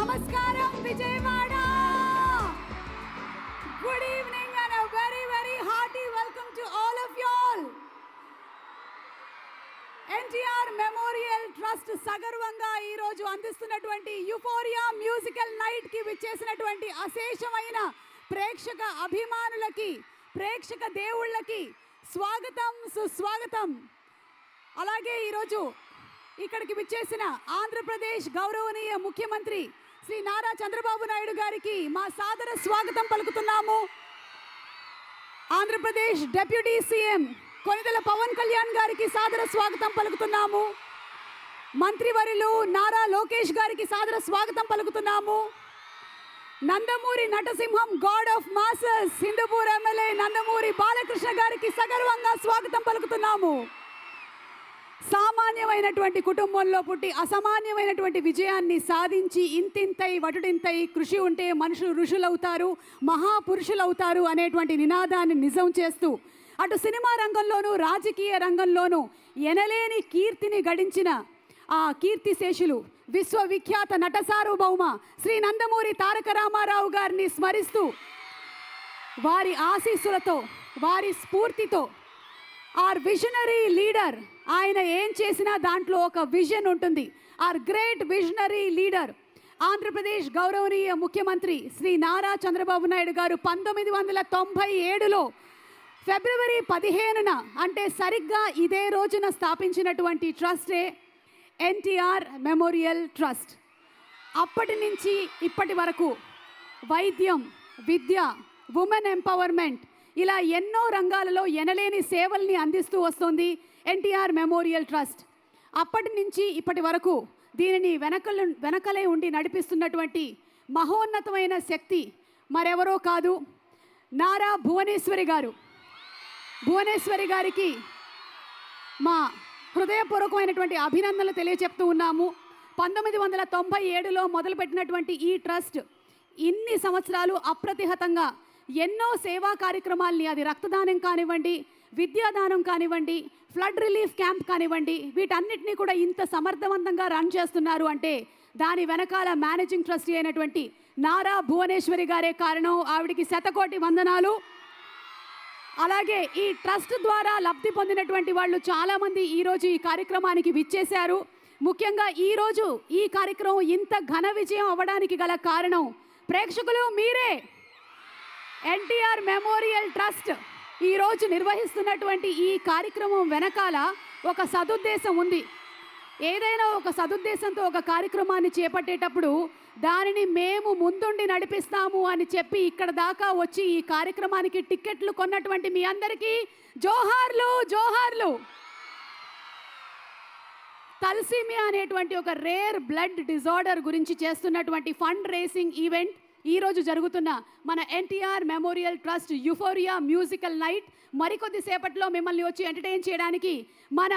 Namaskaram, Vijayawada. Good evening and a very, very hearty welcome to all of y'all. NTR Memorial Trust సగర్వంగా ఈ రోజు అందిస్తున్నటువంటి euphoria musical night కి విచ్చేసినటువంటి అశేషమైన ప్రేక్షక అభిమానులకి, ప్రేక్షక దేవుళ్ళకి స్వాగతం, సుస్వాగతం. అలాగే ఈరోజు ఇక్కడికి విచ్చేసిన ఆంధ్రప్రదేశ్ గౌరవనీయ ముఖ్యమంత్రి శ్రీ నారా చంద్రబాబు నాయుడు గారికి మా సాదర స్వాగతం పలుకుతున్నాము. ఆంధ్రప్రదేశ్ డిప్యూటీ సీఎం కొనిదెల పవన్ కళ్యాణ్ గారికి సాదర స్వాగతం పలుకుతున్నాము. మంత్రివర్యులు నారా లోకేష్ గారికి సాదర స్వాగతం పలుకుతున్నాము. నందమూరి నటసింహం god of masses Hindupur MLA Nandamuri Balakrishna గారికి సగర్వంగా స్వాగతం పలుకుతున్నాము. సామాన్యమైనటువంటి కుటుంబంలో పుట్టి అసామాన్యమైనటువంటి విజయాన్ని సాధించి ఇంతింతై వటుడింతై కృషి ఉంటే మనుషులు ఋషులవుతారు, మహాపురుషులవుతారు అనేటువంటి నినాదాన్ని నిజం చేస్తూ అటు సినిమా రంగంలోనూ రాజకీయ రంగంలోనూ ఎనలేని కీర్తిని గడించిన ఆ కీర్తిశేషులు విశ్వవిఖ్యాత నట సార్వభౌమ శ్రీ నందమూరి తారక రామారావు గారిని స్మరిస్తూ వారి ఆశీస్సులతో, వారి స్ఫూర్తితో ఆర్ విజనరీ లీడర్, ఆయన ఏం చేసినా దాంట్లో ఒక విజన్ ఉంటుంది. Our great visionary leader Andhra Pradesh గౌరవనీయ ముఖ్యమంత్రి శ్రీ నారా చంద్రబాబు నాయుడు గారు 1997లో ఫిబ్రవరి 15న అంటే సరిగ్గా ఇదే రోజున స్థాపించినటువంటి ట్రస్టే ఎన్టీఆర్ మెమోరియల్ ట్రస్ట్. అప్పటి నుంచి ఇప్పటి వరకు వైద్యం, విద్య, ఉమెన్ ఎంపవర్మెంట్ ఇలా ఎన్నో రంగాలలో ఎనలేని సేవల్ని అందిస్తూ వస్తుంది ఎన్టీఆర్ మెమోరియల్ ట్రస్ట్. అప్పటి నుంచి ఇప్పటి వరకు దీనిని వెనకలే ఉండి నడిపిస్తున్నటువంటి మహోన్నతమైన శక్తి మరెవరో కాదు, నారా భువనేశ్వరి గారు. భువనేశ్వరి గారికి మా హృదయపూర్వకమైనటువంటి అభినందనలు తెలియజెప్తూ ఉన్నాము. 1997లో మొదలుపెట్టినటువంటి ఈ ట్రస్ట్ ఇన్ని సంవత్సరాలు అప్రతిహతంగా ఎన్నో సేవా కార్యక్రమాల్ని, అది రక్తదానం కానివ్వండి, విద్యాదానం కానివ్వండి, ఫ్లడ్ రిలీఫ్ క్యాంప్ కానివ్వండి, వీటన్నిటినీ కూడా ఇంత సమర్థవంతంగా రన్ చేస్తున్నారు అంటే దాని వెనకాల మేనేజింగ్ ట్రస్టీ అయినటువంటి నారా భువనేశ్వరి గారే కారణం. ఆవిడికి శతకోటి వందనాలు. అలాగే ఈ ట్రస్ట్ ద్వారా లబ్ధి పొందినటువంటి వాళ్ళు చాలామంది ఈరోజు ఈ కార్యక్రమానికి విచ్చేశారు. ముఖ్యంగా ఈరోజు ఈ కార్యక్రమం ఇంత ఘన విజయం అవ్వడానికి గల కారణం ప్రేక్షకులు మీరే. ఎన్టీఆర్ మెమోరియల్ ట్రస్ట్ ఈరోజు నిర్వహిస్తున్నటువంటి ఈ కార్యక్రమం వెనకాల ఒక సదుద్దేశం ఉంది. ఏదైనా ఒక సదుద్దేశంతో ఒక కార్యక్రమాన్ని చేపట్టేటప్పుడు దానిని మేము ముందుండి నడిపిస్తాము అని చెప్పి ఇక్కడ దాకా వచ్చి ఈ కార్యక్రమానికి టిక్కెట్లు కొన్నటువంటి మీ అందరికీ జోహార్లు, జోహార్లు. తలసీమియా అనేటువంటి ఒక రేర్ బ్లడ్ డిజార్డర్ గురించి చేస్తున్నటువంటి ఫండ్ రేసింగ్ ఈవెంట్ ఈరోజు జరుగుతున్న మన NTR memorial trust euphoria musical night మరికొద్ది సేపట్లో మిమ్మల్ని వచ్చి ఎంటర్టైన్ చేయడానికి మన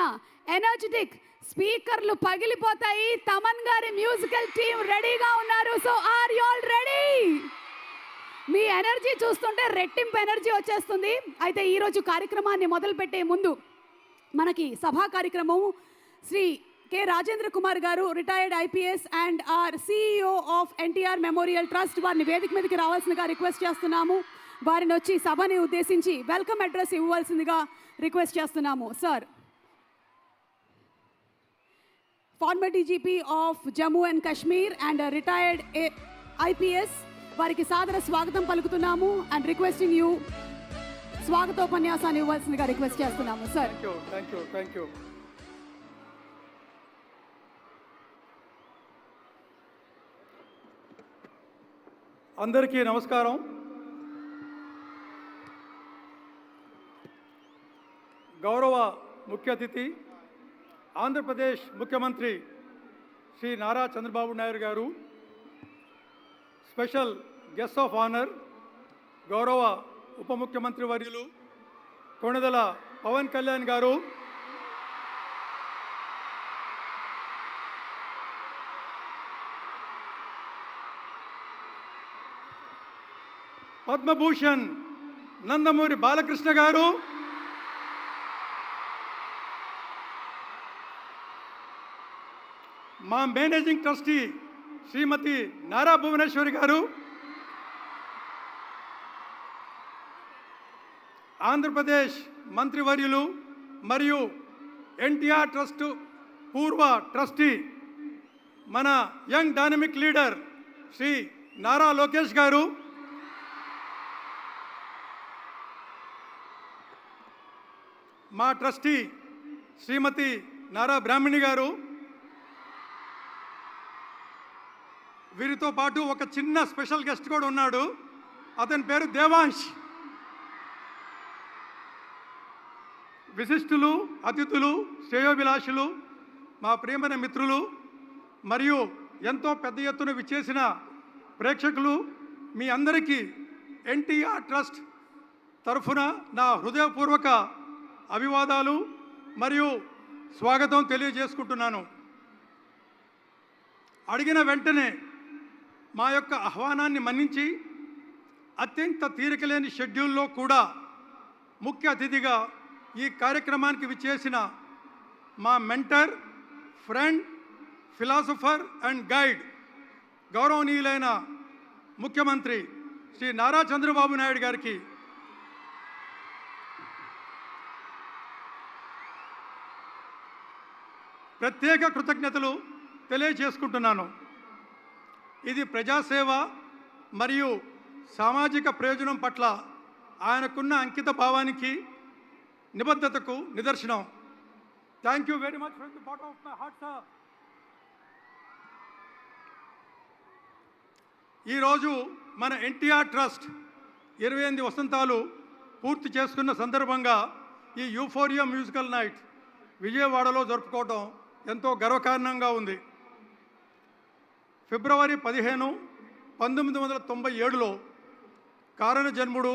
ఎనర్జెటిక్ స్పీకర్లు పగిలిపోతాయి తమన్ గారి మ్యూజికల్ టీం రెడీగా ఉన్నారు. So are you all ready? మీ ఎనర్జీ చూస్తుంటే రెట్టింపు ఎనర్జీ వచ్చేస్తుంది. అయితే ఈరోజు కార్యక్రమాన్ని మొదలుపెట్టే ముందు మనకి సభా కార్యక్రమం Shri K Rajendra Kumar garu, retired IPS and our CEO of NTR memorial trust, వారిని వేదిక మీదకి రావాల్సిందిగా రిక్వెస్ట్ చేస్తున్నాము. వారిని వచ్చి సభని ఉద్దేశించి వెల్కమ్ అడ్రస్ ఇవ్వాల్సిందిగా రిక్వెస్ట్ చేస్తున్నాము. Sir, farmer DGP of Jammu and Kashmir and retired IPS, వారికి సాదర స్వాగతం పలుకుతున్నాము అండ్ రిక్వెస్టింగ్ యూ స్వాగతోపన్యాసాన్ని ఇవ్వాల్సిందిగా రిక్వెస్ట్ చేస్తున్నాము. Sir, thank you. అందరికీ నమస్కారం. గౌరవ ముఖ్య అతిథి ఆంధ్రప్రదేశ్ ముఖ్యమంత్రి శ్రీ నారా చంద్రబాబు నాయుడు గారు, స్పెషల్ గెస్ట్ ఆఫ్ ఆనర్ గౌరవ ఉప ముఖ్యమంత్రి వర్యులు కొనిదెల పవన్ కళ్యాణ్ గారు, పద్మభూషణ్ నందమూరి బాలకృష్ణ గారు, మా మేనేజింగ్ ట్రస్టీ శ్రీమతి నారా భువనేశ్వరి గారు, ఆంధ్రప్రదేశ్ మంత్రివర్యులు మరియు ఎన్టీఆర్ ట్రస్ట్ పూర్వ ట్రస్టీ మన young dynamic leader Shri Nara Lokesh garu, మా ట్రస్టీ శ్రీమతి నారా బ్రాహ్మణి గారు, వీరితో పాటు ఒక చిన్న స్పెషల్ గెస్ట్ కూడా ఉన్నాడు. అతని పేరు దేవాంశ్. విశిష్టులు, అతిథులు, శ్రేయోభిలాషులు, మా ప్రియమైన మిత్రులు మరియు ఎంతో పెద్ద ఎత్తున విచ్చేసిన ప్రేక్షకులు, మీ అందరికీ ఎన్టీఆర్ ట్రస్ట్ తరఫున నా హృదయపూర్వక అభివాదాలు మరియు స్వాగతం తెలియజేసుకుంటున్నాను. అడిగిన వెంటనే మా యొక్క ఆహ్వానాన్ని మన్నించి అత్యంత తీరికలేని షెడ్యూల్లో కూడా ముఖ్య అతిథిగా ఈ కార్యక్రమానికి విచ్చేసిన మా mentor, friend, philosopher and guide గౌరవనీయులైన ముఖ్యమంత్రి శ్రీ నారా చంద్రబాబు నాయుడు గారికి ప్రత్యేక కృతజ్ఞతలు తెలియజేసుకుంటున్నాను. ఇది ప్రజాసేవ మరియు సామాజిక ప్రయోజనం పట్ల ఆయనకున్న అంకిత భావానికి, నిబద్ధతకు నిదర్శనం. Thank you very much from the bottom of my heart sir. ఈరోజు మన ఎన్టీఆర్ ట్రస్ట్ 28 వసంతాలు పూర్తి చేసుకున్న సందర్భంగా ఈ యూఫోరియా మ్యూజికల్ నైట్ విజయవాడలో జరుపుకోవడం ఎంతో గర్వకారణంగా ఉంది. ఫిబ్రవరి 15, 1997లో కారణజన్ముడు,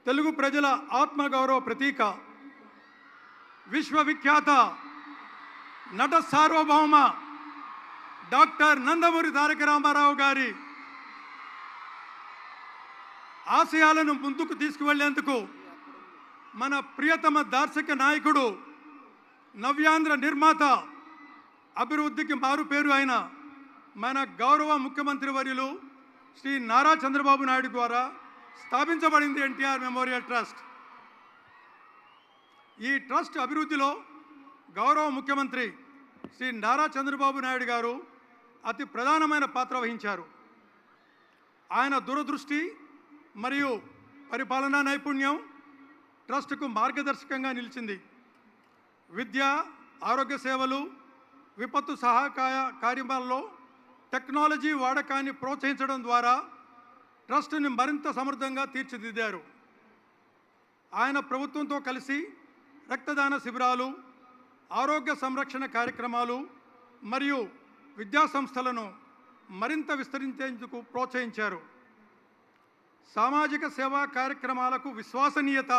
తెలుగు ప్రజల ఆత్మగౌరవ ప్రతీక, విశ్వవిఖ్యాత నట సార్వభౌమ డాక్టర్ నందమూరి తారక రామారావు గారి ఆశయాలను ముందుకు తీసుకువెళ్లేందుకు మన ప్రియతమ దార్శనిక నాయకుడు, నవ్యాంధ్ర నిర్మాత, అభివృద్ధికి మారుపేరు అయిన మన గౌరవ ముఖ్యమంత్రి వర్యులు శ్రీ నారా చంద్రబాబు నాయుడు ద్వారా స్థాపించబడింది ఎన్టీఆర్ మెమోరియల్ ట్రస్ట్. ఈ ట్రస్ట్ అభివృద్ధిలో గౌరవ ముఖ్యమంత్రి శ్రీ నారా చంద్రబాబు నాయుడు గారు అతి ప్రధానమైన పాత్ర వహించారు. ఆయన దూరదృష్టి మరియు పరిపాలనా నైపుణ్యం ట్రస్టుకు మార్గదర్శకంగా నిలిచింది. విద్య, ఆరోగ్య సేవలు, విపత్తు సహాయ కార్యక్రమాల్లో టెక్నాలజీ వాడకాన్ని ప్రోత్సహించడం ద్వారా ట్రస్టుని మరింత సమర్థంగా తీర్చిదిద్దారు. ఆయన ప్రభుత్వంతో కలిసి రక్తదాన శిబిరాలు, ఆరోగ్య సంరక్షణ కార్యక్రమాలు మరియు విద్యా సంస్థలను మరింత విస్తరించేందుకు ప్రోత్సహించారు. సామాజిక సేవా కార్యక్రమాలకు విశ్వసనీయత,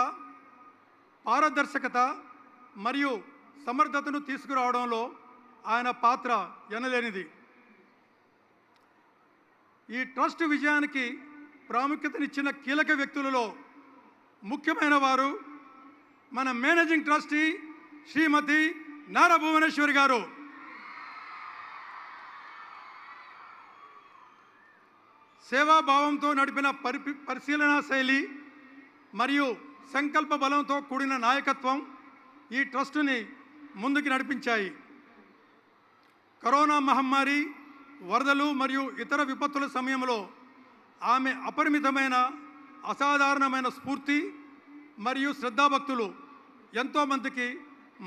పారదర్శకత మరియు సమర్థతను తీసుకురావడంలో ఆయన పాత్ర ఎనలేనిది. ఈ ట్రస్ట్ విజయానికి ప్రాముఖ్యతనిచ్చిన కీలక వ్యక్తులలో ముఖ్యమైన వారు మన మేనేజింగ్ ట్రస్టీ శ్రీమతి నారా భువనేశ్వరి గారు. సేవాభావంతో నడిపిన పరిశీలనా శైలి మరియు సంకల్ప బలంతో కూడిన నాయకత్వం ఈ ట్రస్టుని ముందుకు నడిపించాయి. కరోనా మహమ్మారి, వరదలు మరియు ఇతర విపత్తుల సమయంలో ఆమె అపరిమితమైన, అసాధారణమైన స్ఫూర్తి మరియు శ్రద్ధాభక్తులు ఎంతోమందికి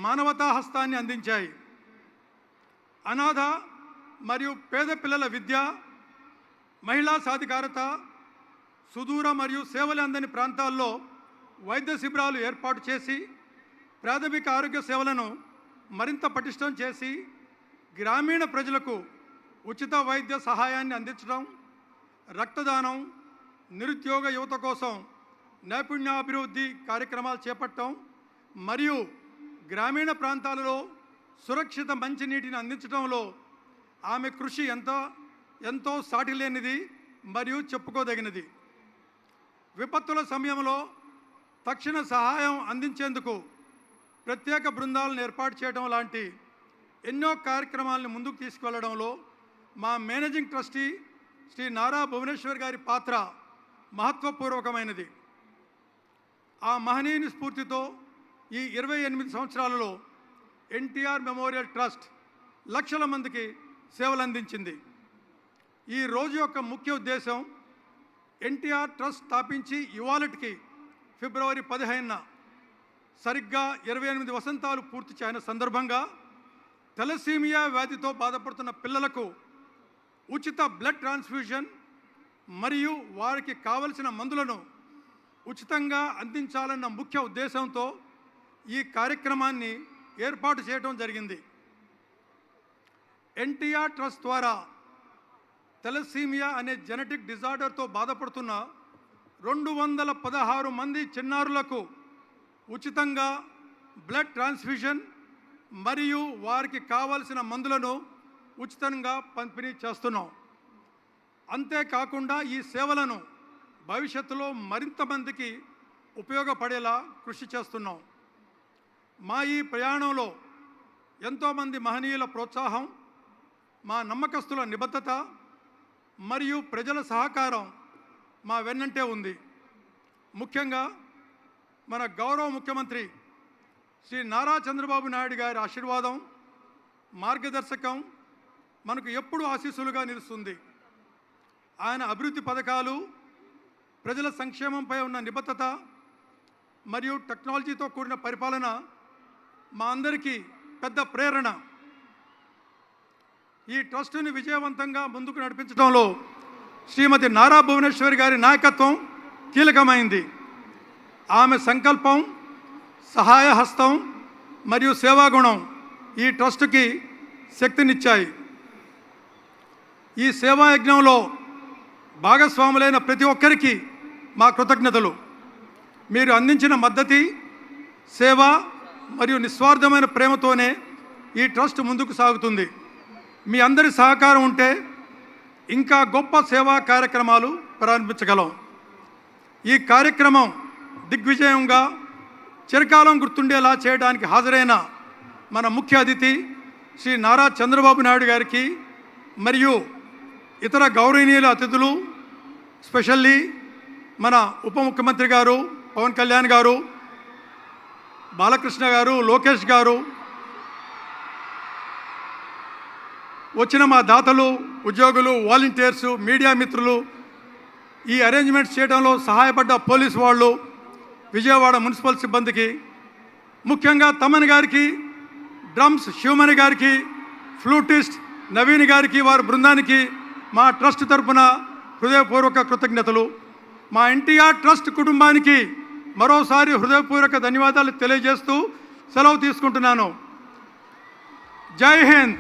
మానవతా హస్తాన్ని అందించాయి. అనాథ మరియు పేద పిల్లల విద్య, మహిళా సాధికారత, సుదూర మరియు సేవలు అందని ప్రాంతాల్లో వైద్య శిబిరాలు ఏర్పాటు చేసి ప్రాథమిక ఆరోగ్య సేవలను మరింత పటిష్టం చేసి గ్రామీణ ప్రజలకు ఉచిత వైద్య సహాయాన్ని అందించడం, రక్తదానం, నిరుద్యోగ యువత కోసం నైపుణ్యాభివృద్ధి కార్యక్రమాలు చేపట్టడం మరియు గ్రామీణ ప్రాంతాలలో సురక్షిత మంచినీటిని అందించడంలో ఆమె కృషి ఎంతో సాటిలేనిది మరియు చెప్పుకోదగినది. విపత్తుల సమయంలో తక్షణ సహాయం అందించేందుకు ప్రత్యేక బృందాలను ఏర్పాటు చేయడం లాంటి ఎన్నో కార్యక్రమాలను ముందుకు తీసుకువెళ్లడంలో మా మేనేజింగ్ ట్రస్టీ శ్రీ నారా భువనేశ్వర్ గారి పాత్ర మహత్వపూర్వకమైనది. ఆ మహనీయుని స్ఫూర్తితో ఈ 28 సంవత్సరాలలో ఎన్టీఆర్ మెమోరియల్ ట్రస్ట్ లక్షల మందికి సేవలు అందించింది. ఈ రోజు యొక్క ముఖ్య ఉద్దేశం ఎన్టీఆర్ ట్రస్ట్ స్థాపించి ఇవాళటికి ఫిబ్రవరి 15న సరిగ్గా 28 వసంతాలు పూర్తి చేయన సందర్భంగా థాలసీమియా వ్యాధితో బాధపడుతున్న పిల్లలకు ఉచిత బ్లడ్ ట్రాన్స్ఫ్యూజన్ మరియు వారికి కావలసిన మందులను ఉచితంగా అందించాలన్న ముఖ్య ఉద్దేశంతో ఈ కార్యక్రమాన్ని ఏర్పాటు చేయడం జరిగింది. ఎన్టీఆర్ ట్రస్ట్ ద్వారా థాలసీమియా అనే జెనెటిక్ డిజార్డర్తో బాధపడుతున్న 216 మంది చిన్నారులకు ఉచితంగా బ్లడ్ ట్రాన్స్ఫ్యూజన్ మరియు వారికి కావాల్సిన మందులను ఉచితంగా పంపిణీ చేస్తున్నాం. అంతేకాకుండా ఈ సేవలను భవిష్యత్తులో మరింత మందికి ఉపయోగపడేలా కృషి చేస్తున్నాం. మా ఈ ప్రయాణంలో ఎంతోమంది మహనీయుల ప్రోత్సాహం, మా నమ్మకస్తుల నిబద్ధత మరియు ప్రజల సహకారం మా వెన్నంటే ఉంది. ముఖ్యంగా మన గౌరవ ముఖ్యమంత్రి శ్రీ నారా చంద్రబాబు నాయుడు గారి ఆశీర్వాదం, మార్గదర్శకం మనకు ఎప్పుడూ ఆశీస్సులుగా నిలుస్తుంది. ఆయన అభివృద్ధి పథకాలు, ప్రజల సంక్షేమంపై ఉన్న నిబద్ధత మరియు టెక్నాలజీతో కూడిన పరిపాలన మా అందరికీ పెద్ద ప్రేరణ. ఈ ట్రస్టుని విజయవంతంగా ముందుకు నడిపించడంలో శ్రీమతి నారా భువనేశ్వరి గారి నాయకత్వం కీలకమైంది. ఆమె సంకల్పం, సహాయ హస్తం మరియు సేవాగుణం ఈ ట్రస్టుకి శక్తినిచ్చాయి. ఈ సేవాయజ్ఞంలో భాగస్వాములైన ప్రతి ఒక్కరికి మా కృతజ్ఞతలు. మీరు అందించిన మద్దతు, సేవ మరియు నిస్వార్థమైన ప్రేమతోనే ఈ ట్రస్ట్ ముందుకు సాగుతుంది. మీ అందరి సహకారం ఉంటే ఇంకా గొప్ప సేవా కార్యక్రమాలు ప్రారంభించగలం. ఈ కార్యక్రమం దిగ్విజయంగా చిరకాలం గుర్తుండేలా చేయడానికి హాజరైన మన ముఖ్య అతిథి శ్రీ నారా చంద్రబాబు నాయుడు గారికి మరియు ఇతర గౌరవనీయుల అతిథులు, స్పెషల్లీ మన ఉప ముఖ్యమంత్రి గారు పవన్ కళ్యాణ్ గారు, బాలకృష్ణ గారు, లోకేష్ గారు, వచ్చిన మా దాతలు, ఉద్యోగులు, వాలంటీర్సు, మీడియా మిత్రులు, ఈ అరేంజ్మెంట్స్ చేయడంలో సహాయపడ్డ పోలీసు వాళ్ళు, విజయవాడ మున్సిపల్ సిబ్బందికి, ముఖ్యంగా తమన్ గారికి, డ్రమ్స్ శివమణి గారికి, ఫ్లూటిస్ట్ నవీన్ గారికి, వారి బృందానికి మా ట్రస్ట్ తరపున హృదయపూర్వక కృతజ్ఞతలు. మా ఎన్టీఆర్ ట్రస్ట్ కుటుంబానికి మరోసారి హృదయపూర్వక ధన్యవాదాలు తెలియజేస్తూ సెలవు తీసుకుంటున్నాను. జై హింద్.